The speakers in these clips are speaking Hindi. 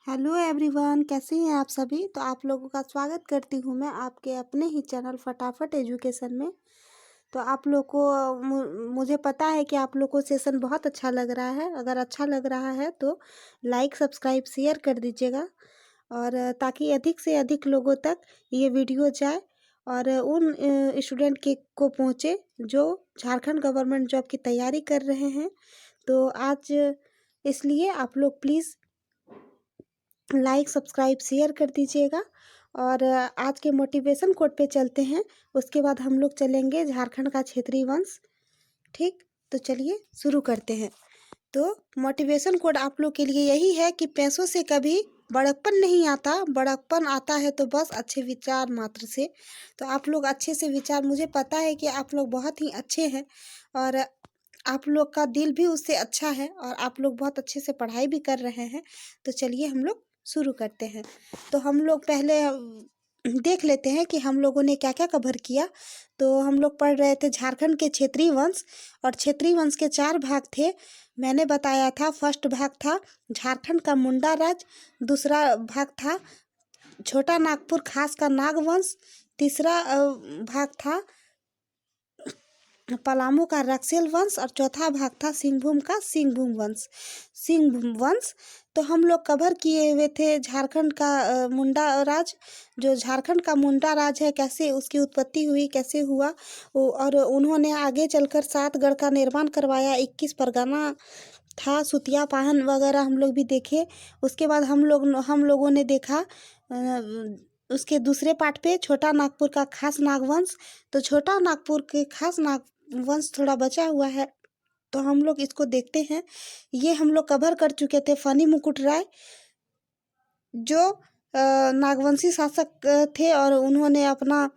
हेलो एवरीवन, कैसे हैं आप सभी। तो आप लोगों का स्वागत करती हूँ मैं आपके अपने ही चैनल फटाफट एजुकेशन में। तो आप लोग को मुझे पता है कि आप लोग को सेशन बहुत अच्छा लग रहा है। अगर अच्छा लग रहा है तो लाइक सब्सक्राइब शेयर कर दीजिएगा, और ताकि अधिक से अधिक लोगों तक ये वीडियो जाए और उन स्टूडेंट के को पहुँचे जो झारखंड गवर्नमेंट जॉब की तैयारी कर रहे हैं। तो आज इसलिए आप लोग प्लीज़ लाइक सब्सक्राइब शेयर कर दीजिएगा। और आज के मोटिवेशन कोड पे चलते हैं। उसके बाद हम लोग चलेंगे झारखंड का क्षेत्रीय वंश। ठीक, तो चलिए शुरू करते हैं। तो मोटिवेशन कोड आप लोग के लिए यही है कि पैसों से कभी बड़प्पन नहीं आता, बड़प्पन आता है तो बस अच्छे विचार मात्र से। तो आप लोग अच्छे से विचार, मुझे पता है कि आप लोग बहुत ही अच्छे हैं और आप लोग का दिल भी उससे अच्छा है और आप लोग बहुत अच्छे से पढ़ाई भी कर रहे हैं। तो चलिए हम लोग शुरू करते हैं। तो हम लोग पहले देख लेते हैं कि हम लोगों ने क्या क्या कवर किया। तो हम लोग पढ़ रहे थे झारखंड के क्षेत्रीय वंश, और क्षेत्रीय वंश के 4 भाग थे। मैंने बताया था फर्स्ट भाग था झारखंड का मुंडा राज, दूसरा भाग था छोटा नागपुर खास का नागवंश, तीसरा भाग था पलामू का रक्सेल वंश, और चौथा भाग था सिंहभूम का सिंहभूम वंश। तो हम लोग कवर किए हुए थे झारखंड का मुंडा राज। जो झारखंड का मुंडा राज है, कैसे उसकी उत्पत्ति हुई, कैसे हुआ, और उन्होंने आगे चलकर 7 गढ़ का निर्माण करवाया, 21 परगना था, सुतिया पाहन वगैरह हम लोग भी देखे। उसके बाद हम लोगों ने देखा उसके दूसरे पार्ट पे छोटा नागपुर का खास नागवंश। तो छोटा नागपुर के खास नागवंश थोड़ा बचा हुआ है, तो हम लोग इसको देखते हैं। ये हम लोग कवर कर चुके थे फनी मुकुट राय, जो नागवंशी शासक थे और उन्होंने अपना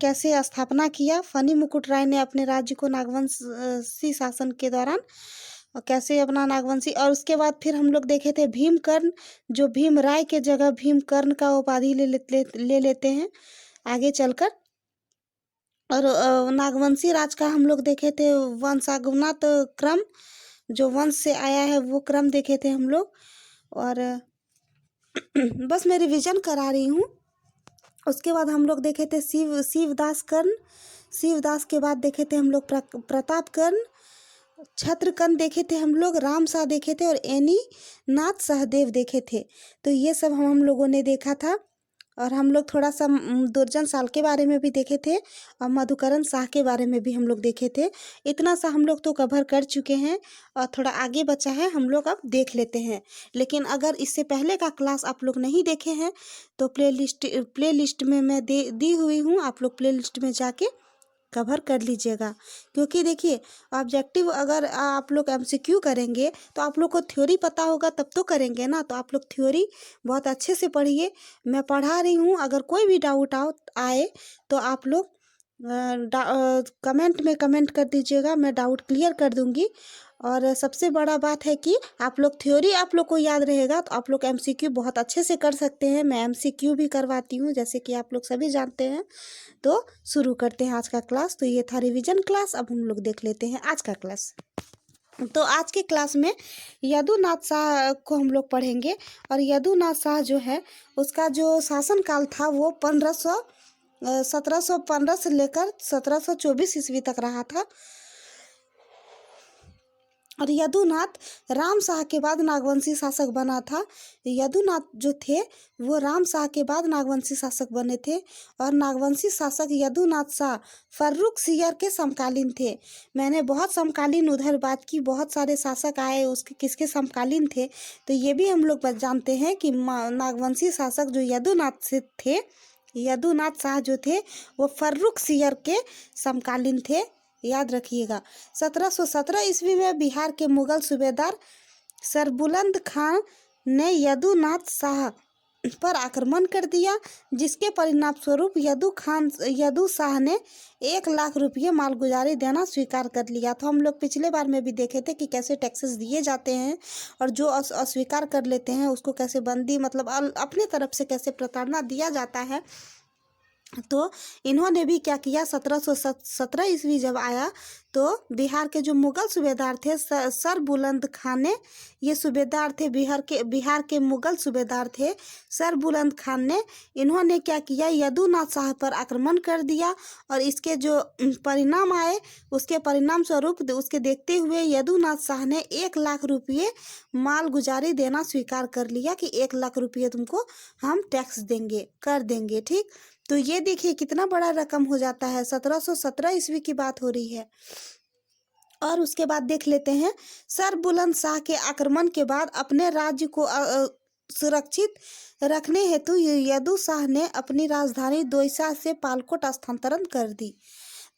कैसे स्थापना किया। फनी मुकुट राय ने अपने राज्य को नागवंशी शासन के दौरान और कैसे अपना नागवंशी। और उसके बाद फिर हम लोग देखे थे भीमकर्ण, जो भीमराय के जगह भीमकर्ण का उपाधि ले लेते हैं आगे चलकर। और नागवंशी राज का हम लोग देखे थे वंशागमनात क्रम, जो वंश से आया है वो क्रम देखे थे हम लोग। और बस मैं रिवीजन करा रही हूँ। उसके बाद हम लोग देखे थे शिवदास कर्ण, शिवदास के बाद देखे थे हम लोग प्रताप कर्ण, छत्रकन देखे थे हम लोग, राम शाह देखे थे, और एनी नाथ सहदेव देखे थे। तो ये सब हम लोगों ने देखा था। और हम लोग थोड़ा सा दुर्जन साल के बारे में भी देखे थे और मधुकरण शाह के बारे में भी हम लोग देखे थे। इतना सा हम लोग तो कवर कर चुके हैं और थोड़ा आगे बचा है, हम लोग अब देख लेते हैं। लेकिन अगर इससे पहले का क्लास आप लोग नहीं देखे हैं तो प्लेलिस्ट में मैं दी हुई हूँ, आप लोग प्लेलिस्ट में जाके कवर कर लीजिएगा। क्योंकि देखिए, ऑब्जेक्टिव अगर आप लोग एमसीक्यू करेंगे तो आप लोग को थ्योरी पता होगा तब तो करेंगे ना। तो आप लोग थ्योरी बहुत अच्छे से पढ़िए, मैं पढ़ा रही हूँ। अगर कोई भी डाउट आए तो आप लोग कमेंट में कमेंट कर दीजिएगा, मैं डाउट क्लियर कर दूंगी। और सबसे बड़ा बात है कि आप लोग थ्योरी आप लोग को याद रहेगा तो आप लोग एमसीक्यू बहुत अच्छे से कर सकते हैं। मैं एमसीक्यू भी करवाती हूँ, जैसे कि आप लोग सभी जानते हैं। तो शुरू करते हैं आज का क्लास। तो ये था रिवीजन क्लास, अब हम लोग देख लेते हैं आज का क्लास। तो आज के क्लास में यदुनाथ शाह को हम लोग पढ़ेंगे। और यदुनाथ शाह जो है, उसका जो शासन काल था वो 1715 से लेकर 1724 ईस्वी तक रहा था। और यदुनाथ राम शाह के बाद नागवंशी शासक बना था। यदुनाथ जो थे वो राम शाह के बाद नागवंशी शासक बने थे। और नागवंशी शासक यदुनाथ शाह फर्रुखसियर के समकालीन थे। मैंने बहुत समकालीन उधर बात की, बहुत सारे शासक आए उसके किसके समकालीन थे। तो ये भी हम लोग जानते हैं कि नागवंशी शासक जो यदुनाथ से थे, यदुनाथ शाह जो थे वो फर्रुखसियर के समकालीन थे, याद रखिएगा। 1717 ईस्वी में बिहार के मुगल सूबेदार सरबुलंद खान ने यदुनाथ शाह पर आक्रमण कर दिया, जिसके परिणाम स्वरूप यदु शाह ने 1 लाख रुपये मालगुजारी देना स्वीकार कर लिया। तो हम लोग पिछले बार में भी देखे थे कि कैसे टैक्सेस दिए जाते हैं और जो अस्वीकार कर लेते हैं उसको कैसे बंदी, मतलब अपने तरफ से कैसे प्रताड़ना दिया जाता है। तो इन्होंने भी क्या किया, 1717 ईस्वी जब आया तो बिहार के जो मुगल सूबेदार थे सर बुलंद खान ने, ये सूबेदार थे बिहार के मुगल सूबेदार थे सर बुलंद खान ने, इन्होंने क्या किया, यदुनाथ शाह पर आक्रमण कर दिया। और इसके जो परिणाम आए, उसके परिणाम स्वरूप उसके देखते हुए यदुनाथ शाह ने 1 लाख रुपये मालगुजारी देना स्वीकार कर लिया कि 1 लाख रुपये तुमको हम टैक्स देंगे, कर देंगे। ठीक, तो ये देखिए कितना बड़ा रकम हो जाता है, 1717 ईस्वी की बात हो रही है। और उसके बाद देख लेते हैं, सर बुलंद शाह के आक्रमण के बाद अपने राज्य को सुरक्षित रखने हेतु यदु शाह ने अपनी राजधानी दोईसा से पालकोट स्थानांतरण कर दी।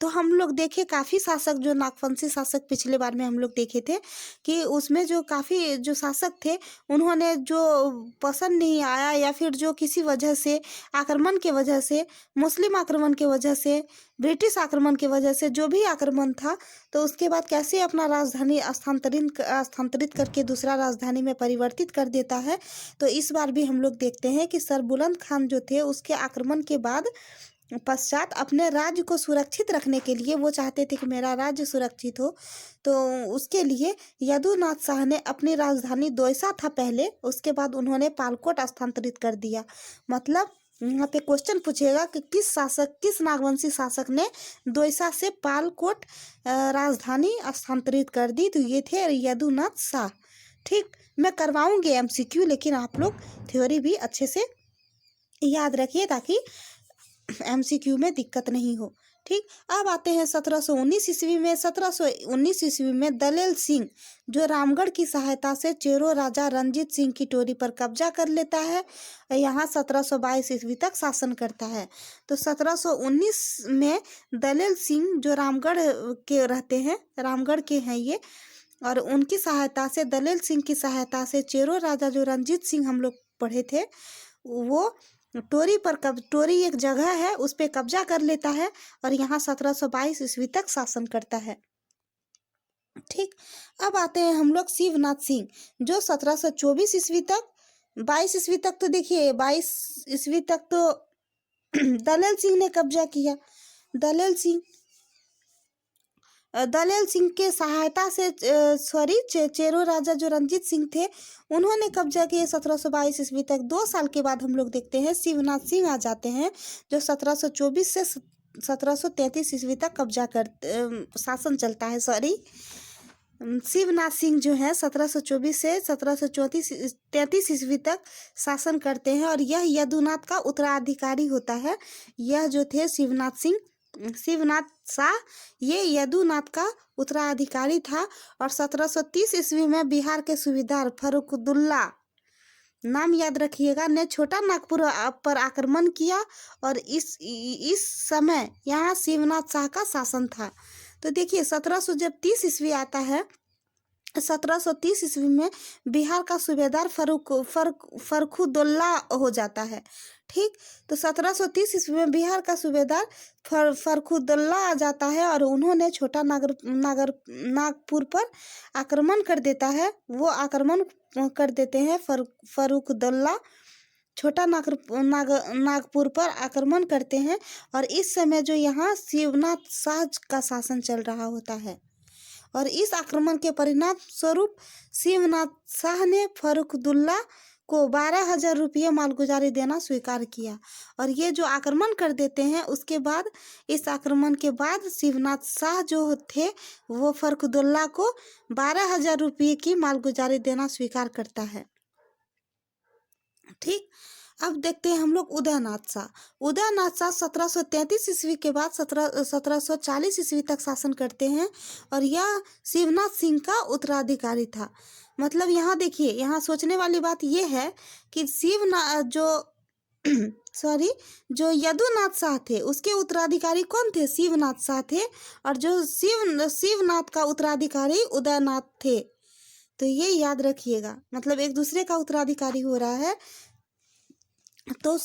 तो हम लोग देखे काफ़ी शासक, जो नागवंशी शासक पिछले बार में हम लोग देखे थे कि उसमें जो काफ़ी जो शासक थे, उन्होंने जो पसंद नहीं आया या फिर जो किसी वजह से, आक्रमण के वजह से, मुस्लिम आक्रमण के वजह से, ब्रिटिश आक्रमण के वजह से, जो भी आक्रमण था, तो उसके बाद कैसे अपना राजधानी स्थानांतरित करके दूसरा राजधानी में परिवर्तित कर देता है। तो इस बार भी हम लोग देखते हैं कि सर बुलंद खान जो थे, उसके आक्रमण के बाद पश्चात अपने राज्य को सुरक्षित रखने के लिए, वो चाहते थे कि मेरा राज्य सुरक्षित हो, तो उसके लिए यदुनाथ शाह ने अपनी राजधानी दोईसा था पहले, उसके बाद उन्होंने पालकोट स्थानांतरित कर दिया। मतलब यहाँ पे क्वेश्चन पूछेगा कि किस नागवंशी शासक ने दोईसा से पालकोट राजधानी स्थानांतरित कर दी, तो ये थे यदुनाथ शाह। ठीक, मैं करवाऊंगी एमसीक्यू, लेकिन आप लोग थ्योरी भी अच्छे से याद रखिए ताकि एमसीक्यू में दिक्कत नहीं हो। ठीक, अब आते हैं 1719 ईस्वी में। 1719 ईस्वी में दलेल सिंह, जो रामगढ़ की सहायता से चेरो राजा रंजीत सिंह की टोरी पर कब्जा कर लेता है, यहाँ 1722 ईस्वी तक शासन करता है। तो 1719 में दलेल सिंह, जो रामगढ़ के रहते हैं, रामगढ़ के हैं ये, और उनकी सहायता से, दलेल सिंह की सहायता से चेरो राजा जो रंजीत सिंह हम लोग पढ़े थे, वो टोरी एक जगह है, उस पे कब्जा कर लेता है और यहाँ 1722 ईस्वी तक शासन करता है। ठीक, अब आते हैं हम लोग शिवनाथ सिंह, जो 1724 ईस्वी तक, 22 ईस्वी तक, तो देखिए 22 ईस्वी तक तो दलेल सिंह ने कब्जा किया। दलेल सिंह के सहायता से चेरो राजा जो रंजीत सिंह थे, उन्होंने कब्जा किया 1722 ईस्वी तक। 2 साल के बाद हम लोग देखते हैं शिवनाथ सिंह आ जाते हैं, जो 1724 से 1733 ईस्वी तक शासन चलता है। शिवनाथ सिंह जो है 1724 से 1733 ईस्वी तक शासन करते हैं, और यह यदुनाथ का उत्तराधिकारी होता है। यह जो थे शिवनाथ शाह, ये यदुनाथ का उत्तराधिकारी था। और 1730 ईस्वी में बिहार के सूबेदार फर्रुखुद्दौला, नाम याद रखिएगा, ने छोटा नागपुर पर आक्रमण किया, और इस समय यहाँ शिवनाथ शाह का शासन था। तो देखिए 1730 ईस्वी आता है, 1730 ईस्वी में बिहार का सूबेदार फर्रुखुद्दौला हो जाता है। ठीक, तो 1730 ईस्वी में बिहार का सूबेदार फर्रुखुद्दौला आ जाता है, और उन्होंने छोटा नागपुर पर आक्रमण कर देता है। वो आक्रमण कर देते हैं फर्रुखुद्दौला, छोटा नागपुर पर आक्रमण करते हैं, और इस समय जो यहाँ शिवनाथ शाह का शासन चल रहा होता है। और इस आक्रमण के परिणाम स्वरूप शिवनाथ शाह ने फर्रुखुद्दौला को 12,000 रुपये मालगुजारी देना स्वीकार किया। और ये जो आक्रमण कर देते हैं, उसके बाद, इस आक्रमण के बाद शिवनाथ शाह जो थे, वो फर्रुखुद्दौला को 12,000 रुपये की मालगुजारी देना स्वीकार करता है। ठीक, अब देखते हैं हम लोग उदयनाथ शाह। 1733 ईस्वी के बाद 1740 ईस्वी तक शासन करते हैं, और यह शिवनाथ सिंह का उत्तराधिकारी था। मतलब यहाँ देखिए, यहाँ सोचने वाली बात यह है कि जो यदुनाथ शाह थे, उसके उत्तराधिकारी कौन थे? शिवनाथ शाह थे, और जो शिवनाथ का उत्तराधिकारी उदयनाथ थे। तो ये याद रखिएगा, मतलब एक दूसरे का उत्तराधिकारी हो रहा है। तो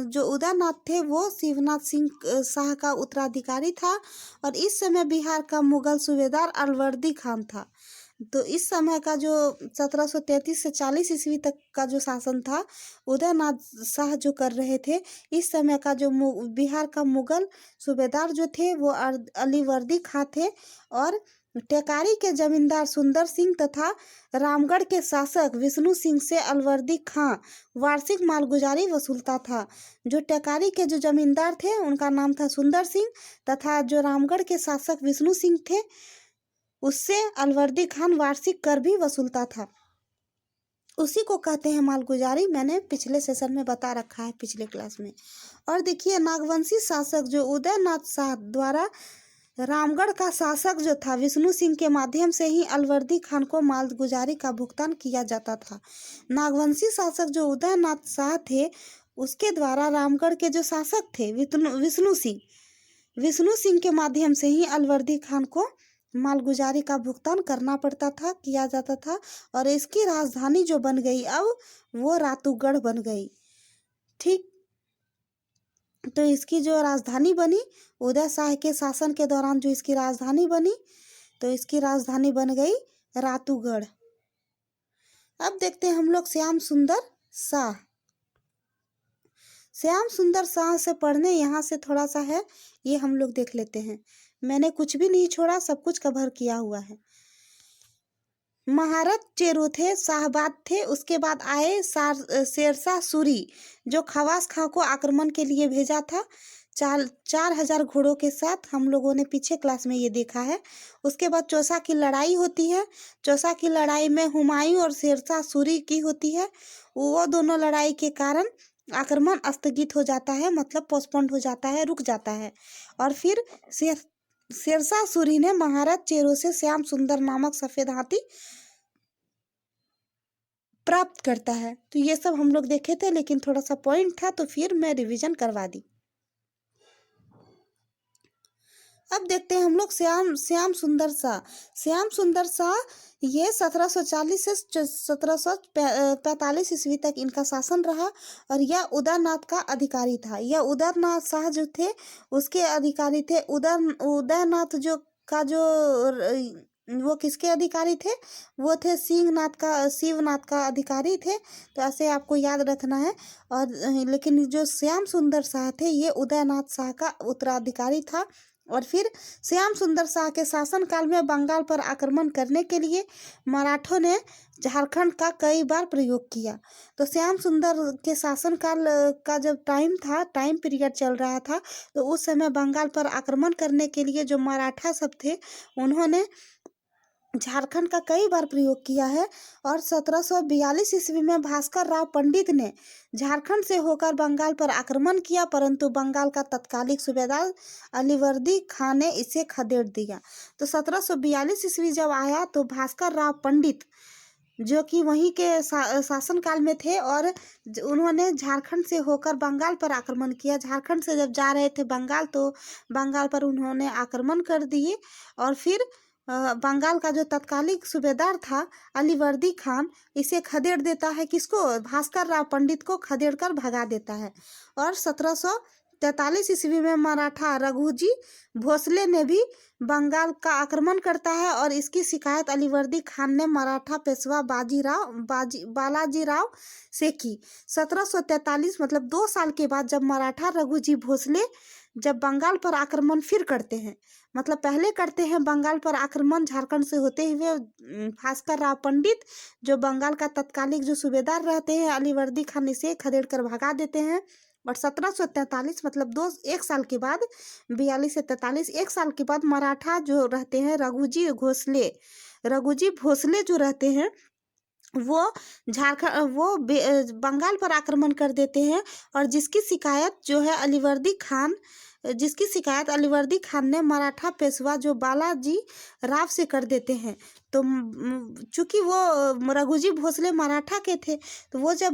जो उदयनाथ थे वो शिवनाथ सिंह शाह का उत्तराधिकारी था, और इस समय बिहार का मुगल सूबेदार अलवर्दी खान था। तो इस समय का जो 1733 से 40 ईस्वी तक का जो शासन था, उदयनाथ शाह जो कर रहे थे, इस समय का जो बिहार का मुगल सूबेदार जो थे वो अलीवर्दी खां थे, और टेकारी के जमींदार सुंदर सिंह तथा रामगढ़ के शासक विष्णु सिंह से अलवर्दी खां वार्षिक मालगुजारी वसूलता था। जो टेकारी के जो जमींदार थे उनका नाम था सुंदर सिंह, तथा जो रामगढ़ के शासक विष्णु सिंह थे उससे अलवर्दी खान वार्षिक कर भी वसूलता था। उसी को कहते हैं मालगुजारी। मैंने पिछले सेशन में बता रखा है, पिछले क्लास में। और देखिए, नागवंशी शासक जो उदयनाथ शाह द्वारा रामगढ़ का शासक जो था विष्णु सिंह के माध्यम से ही अलवर्दी खान को मालगुजारी का भुगतान किया जाता था। नागवंशी शासक जो उदयनाथ शाह थे उसके द्वारा रामगढ़ के जो शासक थे विष्णु सिंह के माध्यम से ही अलवर्दी खान को मालगुजारी का भुगतान करना पड़ता था, किया जाता था। और इसकी राजधानी जो बन गई अब वो रातूगढ़ बन गई। ठीक, तो इसकी जो राजधानी बनी उदय शाह के शासन के दौरान, जो इसकी राजधानी बनी, तो इसकी राजधानी बन गई रातूगढ़। अब देखते हैं हम लोग श्याम सुंदर शाह। श्याम सुंदर शाह से पढ़ने यहाँ से थोड़ा सा है, ये हम लोग देख लेते हैं। मैंने कुछ भी नहीं छोड़ा, सब कुछ कवर किया हुआ है। महारत चेरो थे, शाहबाद थे, उसके बाद आए शेरशाह सूरी जो खवास खां को आक्रमण के लिए भेजा था 4,000 घोड़ों के साथ। हम लोगों ने पीछे क्लास में ये देखा है। उसके बाद चौसा की लड़ाई होती है। चौसा की लड़ाई में हुमायूं और शेरशाह सूरी की होती है। वो दोनों लड़ाई के कारण आक्रमण स्थगित हो जाता है, मतलब पोस्टपोन्ड हो जाता है, रुक जाता है। और फिर शेरशाह सूरी ने महारत चेरो से श्याम सुंदर नामक सफेद हाथी प्राप्त करता है। तो ये सब हम लोग देखे थे, लेकिन थोड़ा सा पॉइंट था तो फिर मैं रिवीजन करवा दी। अब देखते हैं हम लोग श्याम सुंदर शाह। श्याम सुंदर शाह ये 1740 से 1745 ईस्वी तक इनका शासन रहा, और यह उदयनाथ का अधिकारी था। यह उदयनाथ शाह जो थे उसके अधिकारी थे। उदयनाथ जो का जो वो किसके अधिकारी थे? वो थे शिवनाथ का अधिकारी थे। तो ऐसे आपको याद रखना है। और लेकिन जो श्याम सुंदर शाह थे ये उदयनाथ शाह का उत्तराधिकारी था। और फिर श्याम सुंदर शाह के शासनकाल में बंगाल पर आक्रमण करने के लिए मराठों ने झारखंड का कई बार प्रयोग किया। तो श्याम सुंदर के शासनकाल का जब टाइम पीरियड चल रहा था, तो उस समय बंगाल पर आक्रमण करने के लिए जो मराठा सब थे उन्होंने झारखंड का कई बार प्रयोग किया है। और 1742 ईस्वी में भास्कर राव पंडित ने झारखंड से होकर बंगाल पर आक्रमण किया, परंतु बंगाल का तत्कालिक सूबेदार अलीवर्दी खां ने इसे खदेड़ दिया। तो 1742 ईस्वी जब आया तो भास्कर राव पंडित जो कि वहीं के शासनकाल में थे, और उन्होंने झारखंड से होकर बंगाल पर आक्रमण किया। झारखंड से जब जा रहे थे बंगाल, तो बंगाल पर उन्होंने आक्रमण कर दिए। और फिर बंगाल का जो तत्कालिक सूबेदार था अलीवर्दी खान इसे खदेड़ देता है। किसको? भास्कर राव पंडित को खदेड़ कर भगा देता है। और 1743 ईस्वी में मराठा रघुजी भोसले ने भी बंगाल का आक्रमण करता है, और इसकी शिकायत अलीवर्दी खान ने मराठा पेशवा बालाजी राव से की। 1743 मतलब 2 साल के बाद जब मराठा रघुजी भोसले जब बंगाल पर आक्रमण फिर करते हैं, मतलब पहले करते हैं बंगाल पर आक्रमण झारखंड से होते हुए, भास्कर राव पंडित जो बंगाल का तत्कालिक जो सूबेदार रहते हैं अलीवर्दी खान इसे खदेड़ कर भगा देते हैं। और 1743 मतलब 1 साल के बाद, 42 से 43 1 साल के बाद मराठा जो रहते हैं रघुजी भोसले जो रहते हैं वो बंगाल पर आक्रमण कर देते हैं। और जिसकी शिकायत अलीवर्दी खान ने मराठा पेशवा जो बालाजी राव से कर देते हैं। तो चूंकि वो रघुजी भोसले मराठा के थे, तो वो जब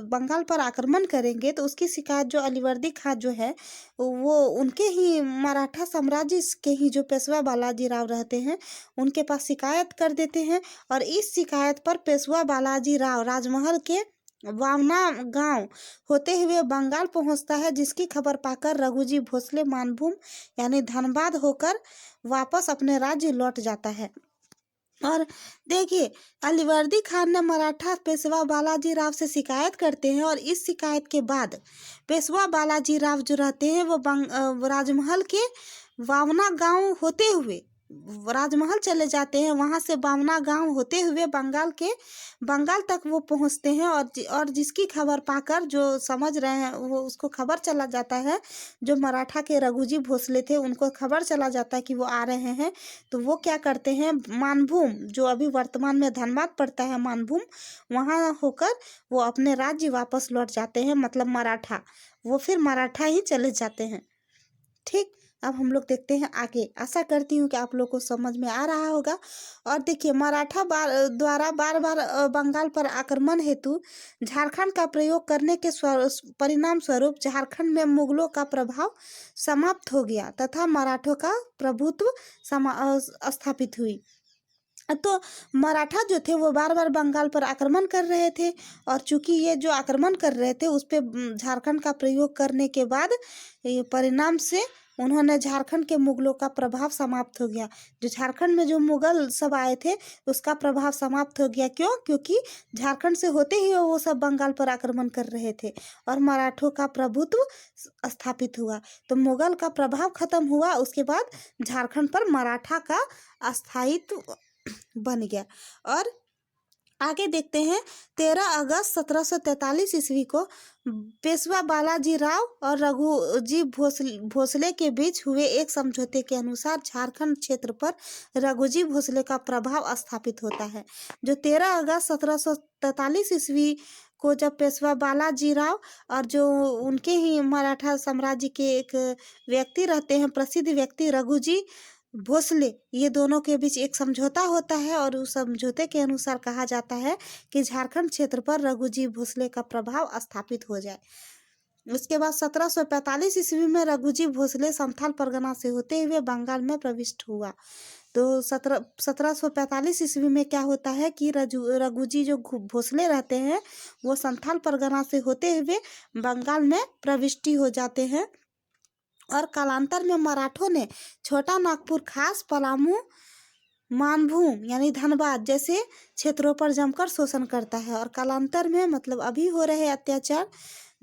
बंगाल पर आक्रमण करेंगे तो उसकी शिकायत जो अलीवर्दी खान जो है वो उनके ही मराठा साम्राज्य के ही जो पेशवा बालाजी राव रहते हैं उनके पास शिकायत कर देते हैं। और इस शिकायत पर पेशवा बालाजी राव राजमहल के वावना गांव होते हुए बंगाल पहुंचता है, जिसकी खबर पाकर रघुजी भोसले मानभूम यानी धनबाद होकर वापस अपने राज्य लौट जाता है। और देखिए, अलीवर्दी खान ने मराठा पेशवा बालाजी राव से शिकायत करते हैं और इस शिकायत के बाद पेशवा बालाजी राव जो रहते हैं वो राजमहल के वावना गांव होते हुए राजमहल चले जाते हैं। वहां से बावना गांव होते हुए बंगाल तक वो पहुंचते हैं और जिसकी खबर पाकर जो समझ रहे हैं वो उसको खबर चला जाता है, जो मराठा के रघुजी भोसले थे उनको खबर चला जाता है कि वो आ रहे हैं। तो वो क्या करते हैं, मानभूम जो अभी वर्तमान में धनबाद पड़ता है, मानभूम, वहां होकर वो अपने राज्य वापस लौट जाते हैं, मतलब मराठा, वो फिर मराठा ही चले जाते हैं। ठीक, अब हम लोग देखते हैं आगे। आशा करती हूँ कि आप लोग को समझ में आ रहा होगा। और देखिए, मराठा द्वारा बार बार बंगाल पर आक्रमण हेतु झारखंड का प्रयोग करने के परिणाम स्वरूप झारखंड में मुगलों का प्रभाव समाप्त हो गया तथा मराठों का प्रभुत्व स्थापित हुई। तो मराठा जो थे वो बार बार बंगाल पर आक्रमण कर रहे थे, और चूंकि ये जो आक्रमण कर रहे थे उस पर झारखंड का प्रयोग करने के बाद परिणाम से उन्होंने झारखंड के मुगलों का प्रभाव समाप्त हो गया। जो झारखंड में जो मुगल सब आए थे उसका प्रभाव समाप्त हो गया। क्यों? क्योंकि झारखंड से होते ही वो सब बंगाल पर आक्रमण कर रहे थे और मराठों का प्रभुत्व स्थापित हुआ। तो मुगल का प्रभाव खत्म हुआ, उसके बाद झारखंड पर मराठा का स्थायित्व बन गया। और आगे देखते हैं, 13 अगस्त 1743 ईस्वी को पेशवा बालाजी राव और रघुजी भोसले के बीच हुए एक समझौते के अनुसार झारखंड क्षेत्र पर रघुजी भोसले का प्रभाव स्थापित होता है। जो 13 अगस्त 1743 ईस्वी को जब पेशवा बालाजी राव और जो उनके ही मराठा साम्राज्य के एक व्यक्ति रहते हैं, प्रसिद्ध व्यक्ति रघुजी भोसले, ये दोनों के बीच एक समझौता होता है और उस समझौते के अनुसार कहा जाता है कि झारखंड क्षेत्र पर रघुजी भोसले का प्रभाव स्थापित हो जाए। उसके बाद 1745 ईस्वी में रघुजी भोसले संथाल परगना से होते हुए बंगाल में प्रविष्ट हुआ। तो 1745 ईस्वी में क्या होता है कि रघुजी जो भोसले रहते हैं वो संथाल परगना से होते हुए बंगाल में प्रविष्टि हो जाते हैं। और कालांतर में मराठों ने छोटा नागपुर, खास पलामू, मानभूम यानी धनबाद जैसे क्षेत्रों पर जमकर शोषण करता है। और कालांतर में मतलब अभी हो रहे अत्याचार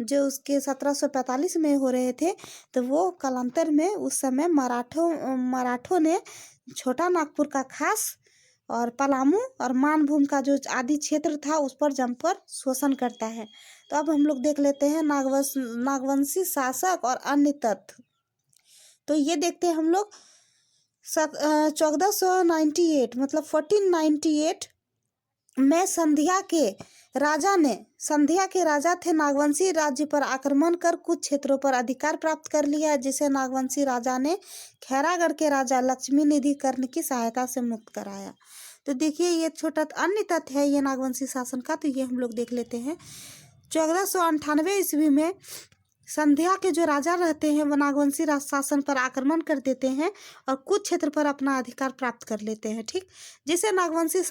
जो उसके 1745 में हो रहे थे, तो वो कालांतर में उस समय मराठों ने छोटा नागपुर का खास और पलामू और मानभूम का जो आदि क्षेत्र था उस पर जमकर शोषण करता है। तो अब हम लोग देख लेते हैं नागवंशी शासक और अन्य तथ्य। तो ये देखते हैं हम लोग 1498 मतलब 1498 में संध्या के राजा थे नागवंशी राज्य पर आक्रमण कर कुछ क्षेत्रों पर अधिकार प्राप्त कर लिया, जिसे नागवंशी राजा ने खैरागढ़ के राजा लक्ष्मी निधि कर्ण की सहायता से मुक्त कराया। तो देखिए, ये छोटा अन्य तथ्य है ये नागवंशी शासन का, तो ये हम लोग देख लेते हैं। 1498 ईस्वी में संध्या के जो राजा रहते हैं वो नागवंशी शासन पर आक्रमण कर देते हैं और कुछ क्षेत्र पर अपना अधिकार प्राप्त कर लेते हैं। ठीक, जिसे नागवंशी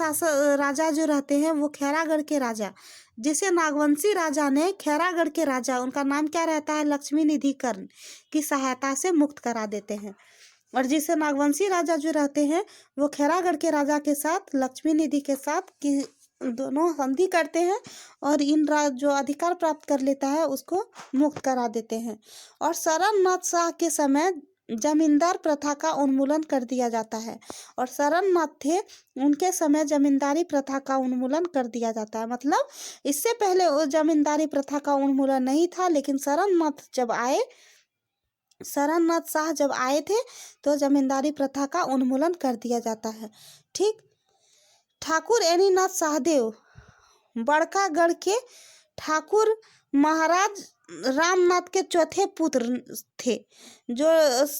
राजा जो रहते हैं वो खैरागढ़ के राजा, जिसे नागवंशी राजा ने खैरागढ़ के राजा, उनका नाम क्या रहता है, लक्ष्मी निधि कर्ण की सहायता से मुक्त करा देते हैं। और जिसे नागवंशी राजा जो रहते हैं वो खैरागढ़ के राजा के साथ लक्ष्मी निधि के साथ की दोनों संधि करते हैं और जो अधिकार प्राप्त कर लेता है उसको मुक्त करा देते हैं। और सरननाथ शाह के समय जमींदार प्रथा का उन्मूलन कर दिया जाता है। और सरननाथ थे, उनके समय जमींदारी प्रथा का उन्मूलन कर दिया जाता है। मतलब इससे पहले वो जमींदारी प्रथा का उन्मूलन नहीं था, लेकिन सरननाथ शाह जब आए थे तो जमींदारी प्रथा का उन्मूलन कर दिया जाता है। ठीक, ठाकुर एनीनाथ शाहदेव बड़कागढ़ के ठाकुर महाराज रामनाथ के चौथे पुत्र थे। जो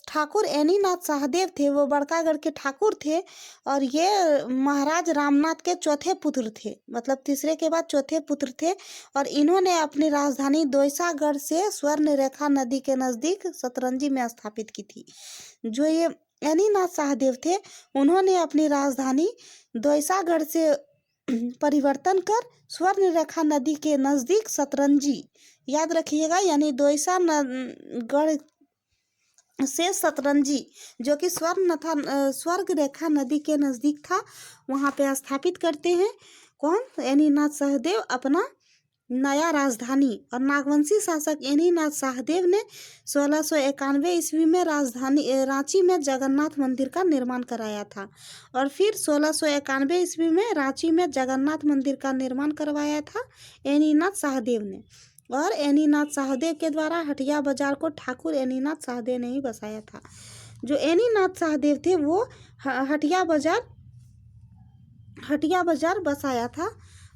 ठाकुर एनीनाथ शाहदेव थे वो बड़कागढ़ के ठाकुर थे और ये महाराज रामनाथ के चौथे पुत्र थे, मतलब तीसरे के बाद चौथे पुत्र थे। और इन्होंने अपनी राजधानी दोयसागढ़ से स्वर्ण रेखा नदी के नज़दीक सतरंजी में स्थापित की थी। जो ये एनीनाथ शाहदेव थे उन्होंने अपनी राजधानी दोयसागढ़ से परिवर्तन कर स्वर्ण रेखा नदी के नज़दीक सतरंजी, याद रखिएगा, यानी दोयसागढ़ से सतरंजी, जो कि स्वर्ग रेखा नदी के नज़दीक था, वहाँ पे स्थापित करते हैं। कौन? एनीनाथ सहदेव अपना नया राजधानी। और नागवंशी शासक एनीनाथ सहदेव ने 1691 ईस्वी में राजधानी रांची में जगन्नाथ मंदिर का निर्माण कराया था। और फिर 1691 ईस्वी में रांची में जगन्नाथ मंदिर का निर्माण करवाया था एनीनाथ सहदेव ने। और एनीनाथ सहदेव के द्वारा हटिया बाजार को ठाकुर एनीनाथ सहदेव ने ही बसाया था। जो एनीनाथ सहदेव थे वो हटिया बाजार बसाया था।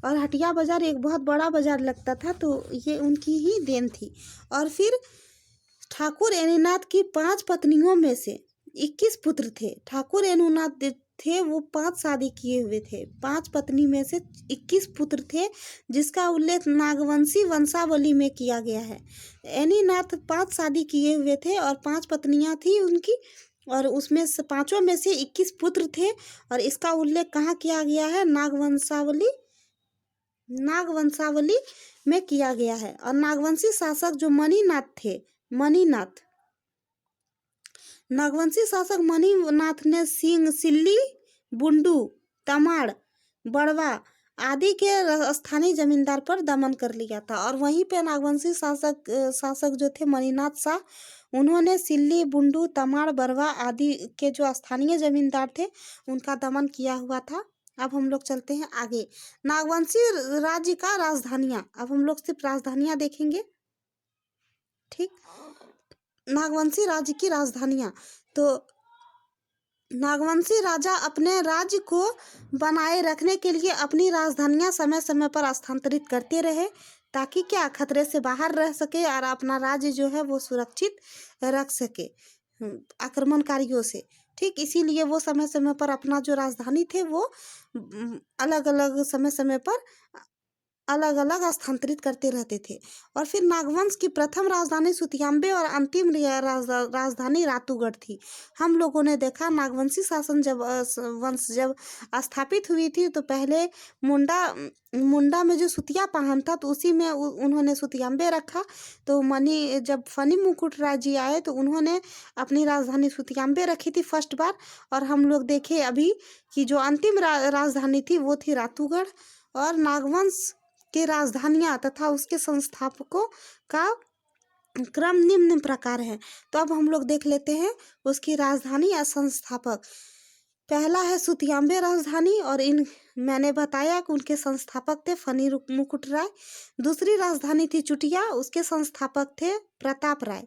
और हटिया बाजार एक बहुत बड़ा बाजार लगता था, तो ये उनकी ही देन थी। और फिर ठाकुर एनीनाथ की 5 पत्नियों में से 21 पुत्र थे। ठाकुर एनीनाथ थे वो 5 शादी किए हुए थे। 5 पत्नी में से 21 पुत्र थे, जिसका उल्लेख नागवंशी वंशावली में किया गया है। एनीनाथ 5 शादी किए हुए थे और 5 पत्नियां थी उनकी, और उसमें से 5 में से 21 पुत्र थे। और इसका उल्लेख कहाँ किया गया है? नागवंशावली में किया गया है। और नागवंशी शासक जो नागवंशी शासक मणिनाथ ने सिंह, सिल्ली, बुंडू, तमाड़, बड़वा आदि के स्थानीय जमींदार पर दमन कर लिया था। और वहीं पे नागवंशी शासक जो थे मणिनाथ शाह, उन्होंने सिल्ली, बुंडू, तमाड़, बड़वा आदि के जो स्थानीय जमींदार थे उनका दमन किया हुआ था। अब हम लोग चलते हैं आगे। नागवंशी राज्य का राजधानियाँ, अब हम लोग सिर्फ राजधानियाँ देखेंगे, ठीक। नागवंशी राज्य की राजधानियाँ, तो नागवंशी राजा अपने राज्य को बनाए रखने के लिए अपनी राजधानियाँ समय समय पर स्थानांतरित करते रहे, ताकि क्या खतरे से बाहर रह सके और अपना राज्य जो है वो सुरक्षित रख सके आक्रमणकारियों से, ठीक। इसीलिए वो समय समय पर अपना जो राजधानी थे वो अलग अलग समय पर अलग अलग स्थानांतरित करते रहते थे। और फिर नागवंश की प्रथम राजधानी सुतियांबे और अंतिम राजधानी रातूगढ़ थी। हम लोगों ने देखा नागवंशी शासन वंश जब स्थापित हुई थी, तो पहले मुंडा में जो सुतिया पहाड़ था, तो उसी में उन्होंने सुतियांबे रखा। तो जब फनी मुकुट राय जी आए तो उन्होंने अपनी राजधानी सुतियांबे रखी थी फर्स्ट बार। और हम लोग देखे अभी कि जो अंतिम राजधानी थी वो थी रातूगढ़। और नागवंश के राजधानियाँ तथा उसके संस्थापकों का क्रम निम्न प्रकार है। तो अब हम लोग देख लेते हैं उसकी राजधानी या संस्थापक। पहला है सुतियांबे राजधानी, और मैंने बताया कि उनके संस्थापक थे फनी मुकुट राय। दूसरी राजधानी थी चुटिया, उसके संस्थापक थे प्रताप राय।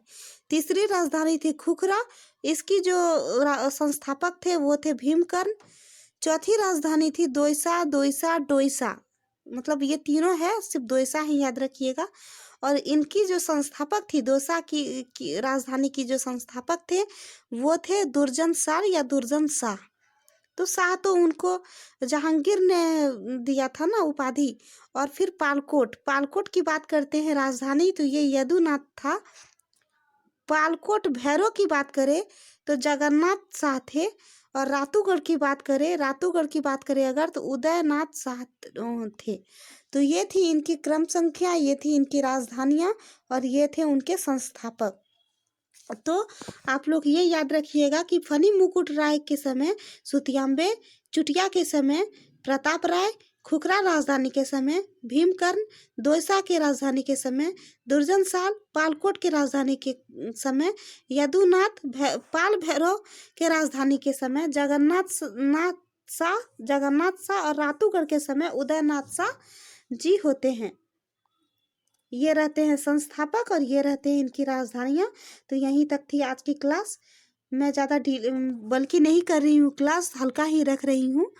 तीसरी राजधानी थी खुखरा, इसकी जो संस्थापक थे वो थे भीमकर्ण। चौथी राजधानी थी डोईसा, मतलब ये तीनों है, सिर्फ दोयसा ही याद रखिएगा। और इनकी जो संस्थापक थी दोसा की राजधानी की जो संस्थापक थे वो थे दुर्जन शाह। तो शाह तो उनको जहांगीर ने दिया था ना उपाधि। और फिर पालकोट की बात करते हैं राजधानी, तो ये यदुनाथ था। पालकोट भैरव की बात करें तो जगन्नाथ शाह थे। और रातूगढ़ की बात करें अगर, तो उदयनाथ शाह थे। तो ये थी इनकी क्रम संख्या, ये थी इनकी राजधानियाँ, और ये थे उनके संस्थापक। तो आप लोग ये याद रखिएगा कि फनी मुकुट राय के समय सुतियांबे, चुटिया के समय प्रताप राय, खुखरा राजधानी के समय भीमकर्ण, दोयसा के राजधानी के समय दुर्जन शाह, पालकोट के राजधानी के समय यदुनाथ, पाल भैरव के राजधानी के समय जगन्नाथ शाह और रातूगढ़ के समय उदयनाथ शाह जी होते हैं। ये रहते हैं संस्थापक और ये रहते हैं इनकी राजधानियाँ। तो यहीं तक थी आज की क्लास। मैं ज़्यादा बल्कि नहीं कर रही हूँ, क्लास हल्का ही रख रही हूँ।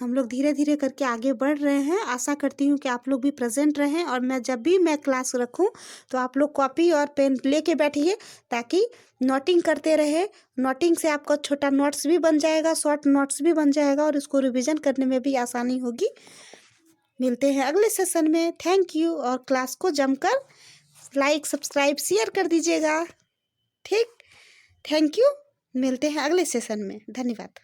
हम लोग धीरे धीरे करके आगे बढ़ रहे हैं। आशा करती हूँ कि आप लोग भी प्रेजेंट रहें, और जब भी मैं क्लास रखूँ तो आप लोग कॉपी और पेन लेके बैठिए, ताकि नोटिंग करते रहे। नोटिंग से आपका छोटा नोट्स भी बन जाएगा, शॉर्ट नोट्स भी बन जाएगा, और इसको रिविज़न करने में भी आसानी होगी। मिलते हैं अगले सेशन में। Thank you. और क्लास को जमकर लाइक, सब्सक्राइब, शेयर कर दीजिएगा, ठीक। Thank you. मिलते हैं अगले सेशन में। धन्यवाद।